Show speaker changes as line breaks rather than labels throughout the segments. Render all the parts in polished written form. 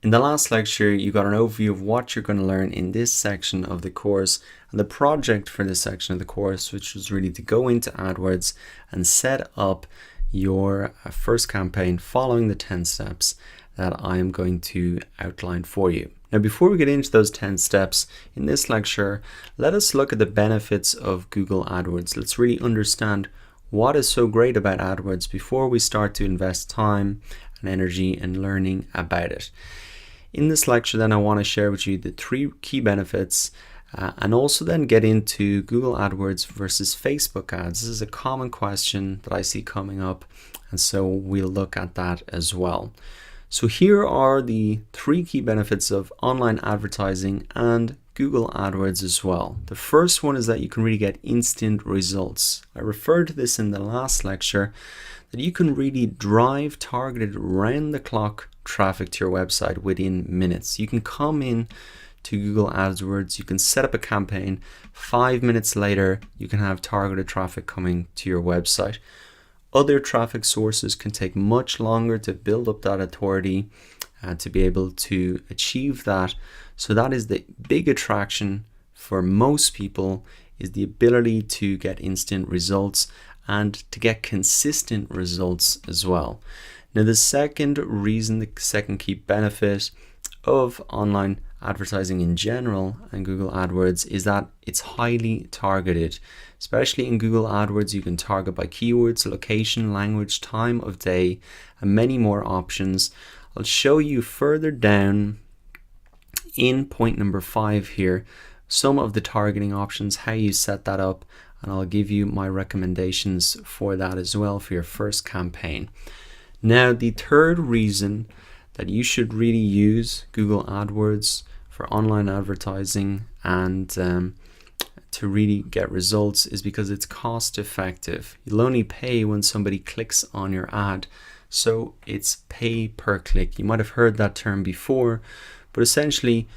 In the last lecture, you got an overview of what you're going to learn in this section of the course and the project for this section of the course, which was really to go into Adwords and set up your first campaign following the 10 steps that I am going to outline for you. Now, before we get into those 10 steps in this lecture, let us look at the benefits of Google AdWords. Let's really understand what is so great about AdWords before we start to invest time and energy in learning about it. In this lecture, then, I want to share with you the 3 key benefits and also then get into Google AdWords versus Facebook ads. This is a common question that I see coming up, and so we'll look at that as well. So here are the 3 key benefits of online advertising and Google AdWords as well. The first one is that you can really get instant results. I referred to this in the last lecture, that you can really drive targeted round-the-clock traffic to your website within minutes. You can come in to Google AdWords, you can set up a campaign, 5 minutes later you can have targeted traffic coming to your website. Other traffic sources can take much longer to build up that authority to be able to achieve that. So that is the big attraction for most people, is the ability to get instant results and to get consistent results as well. Now, the second reason, the second key benefit of online advertising in general and Google AdWords is that it's highly targeted. Especially in Google AdWords, you can target by keywords, location, language, time of day, and many more options. I'll show you further down in point number 5 here some of the targeting options, how you set that up, and I'll give you my recommendations for that as well for your first campaign. Now, the third reason that you should really use Google AdWords for online advertising and to really get results is because it's cost effective. You'll only pay when somebody clicks on your ad, so it's pay per click. You might have heard that term before, but essentially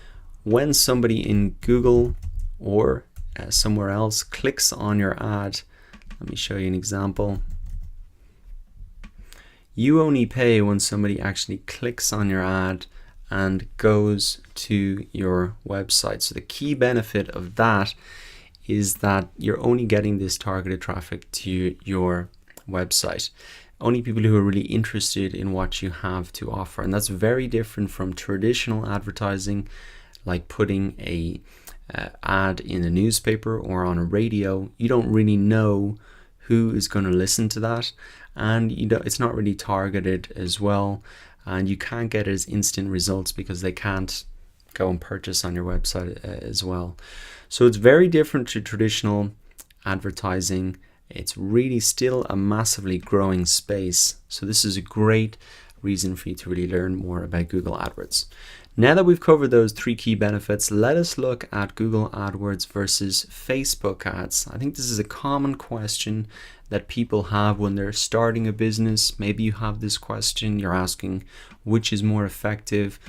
when somebody in Google or somewhere else clicks on your ad, let me show you an example. You only pay when somebody actually clicks on your ad and goes to your website. So the key benefit of that is that you're only getting this targeted traffic to your website. Only people who are really interested in what you have to offer. And that's very different from traditional advertising, like putting a ad in a newspaper or on a radio. You don't really know who is going to listen to that, and it's not really targeted as well, and you can't get as instant results because they can't go and purchase on your website as well. So it's very different to traditional advertising. It's really still a massively growing space, so this is a great reason for you to really learn more about Google AdWords. Now that we've covered those 3 key benefits, let us look at Google AdWords versus Facebook ads. I think this is a common question that people have when they're starting a business. Maybe you have this question, you're asking which is more effective,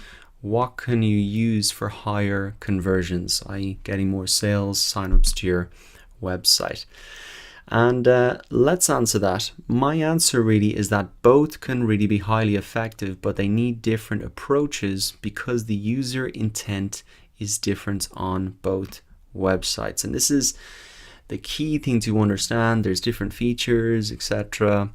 what can you use for higher conversions, i.e. getting more sales, signups to your website. And let's answer that. My answer really is that both can really be highly effective, but they need different approaches because the user intent is different on both websites. And this is the key thing to understand. There's different features, etc.,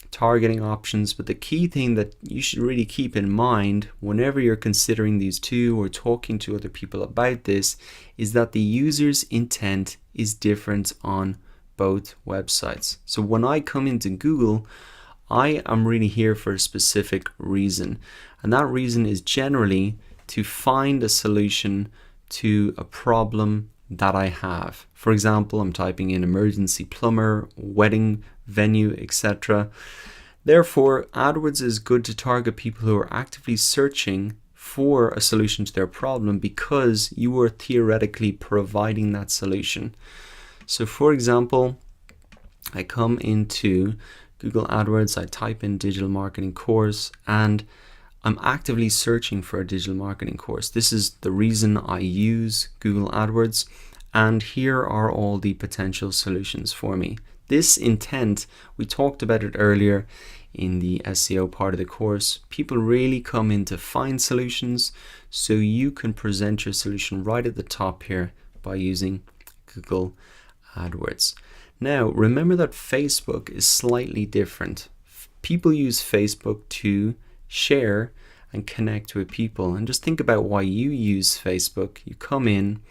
targeting options, but the key thing that you should really keep in mind whenever you're considering these two or talking to other people about this is that the user's intent is different on both websites. So when I come into Google, I am really here for a specific reason, and that reason is generally to find a solution to a problem that I have. For example, I'm typing in emergency plumber, wedding venue, etc. Therefore, AdWords is good to target people who are actively searching for a solution to their problem because you are theoretically providing that solution. So for example, I come into Google AdWords, I type in digital marketing course, and I'm actively searching for a digital marketing course. This is the reason I use Google AdWords, and here are all the potential solutions for me. This intent, we talked about it earlier, in the SEO part of the course. People really come in to find solutions, so you can present your solution right at the top here by using Google AdWords. Now, remember that Facebook is slightly different. People use Facebook to share and connect with people. And just think about why you use Facebook. You come in,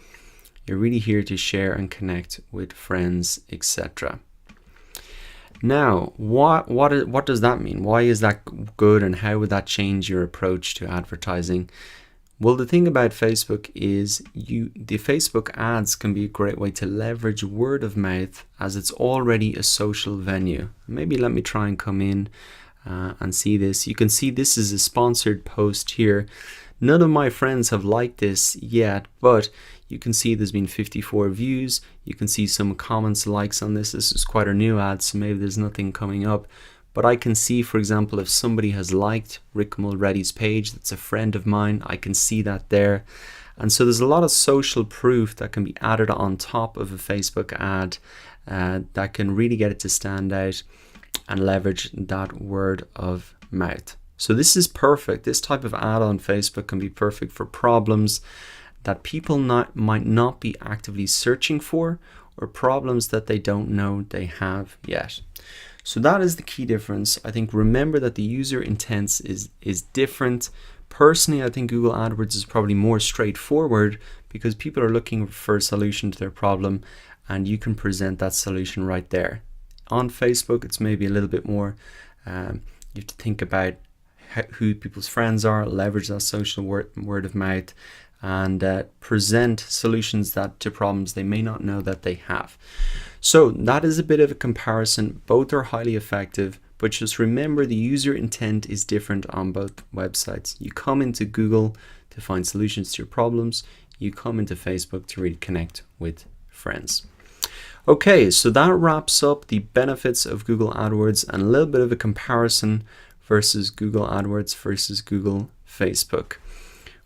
you're really here to share and connect with friends, etc. Now, what does that mean? Why is that good, and how would that change your approach to advertising? Well, the thing about Facebook is the Facebook ads can be a great way to leverage word of mouth, as it's already a social venue. Maybe let me try and come in and see this. You can see this is a sponsored post here. None of my friends have liked this yet, but you can see there's been 54 views. You can see some comments, likes on this. This is quite a new ad, so maybe there's nothing coming up. But I can see, for example, if somebody has liked Rick Mulready's page, that's a friend of mine, I can see that there. And so there's a lot of social proof that can be added on top of a Facebook ad that can really get it to stand out and leverage that word of mouth. So this is perfect. This type of ad on Facebook can be perfect for problems that people might not be actively searching for, or problems that they don't know they have yet. So that is the key difference. I think remember that the user intent is different. Personally, I think Google AdWords is probably more straightforward because people are looking for a solution to their problem, and you can present that solution right there. On Facebook, it's maybe a little bit more, you have to think about who people's friends are, leverage that social word of mouth, and present solutions to problems they may not know that they have. So that is a bit of a comparison. Both are highly effective, but just remember the user intent is different on both websites. You come into Google to find solutions to your problems. You come into Facebook to really connect with friends. Okay, so that wraps up the benefits of Google AdWords and a little bit of a comparison versus Google AdWords versus Google Facebook.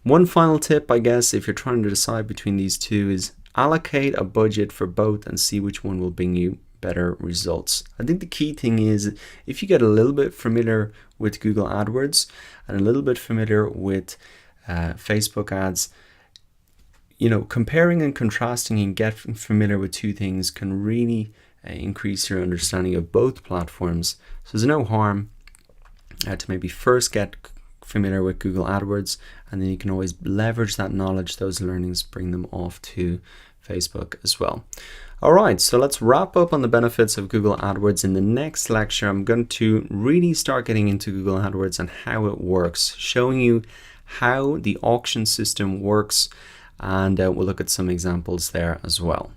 One final tip, I guess, if you're trying to decide between these two, is allocate a budget for both and see which one will bring you better results. I think the key thing is if you get a little bit familiar with Google AdWords and a little bit familiar with Facebook ads, comparing and contrasting and getting familiar with two things can really increase your understanding of both platforms. So there's no harm to maybe first get familiar with Google AdWords, and then you can always leverage that knowledge, those learnings, bring them off to Facebook as well. All right, so let's wrap up on the benefits of Google AdWords. In the next lecture, I'm going to really start getting into Google AdWords and how it works, showing you how the auction system works, and we'll look at some examples there as well.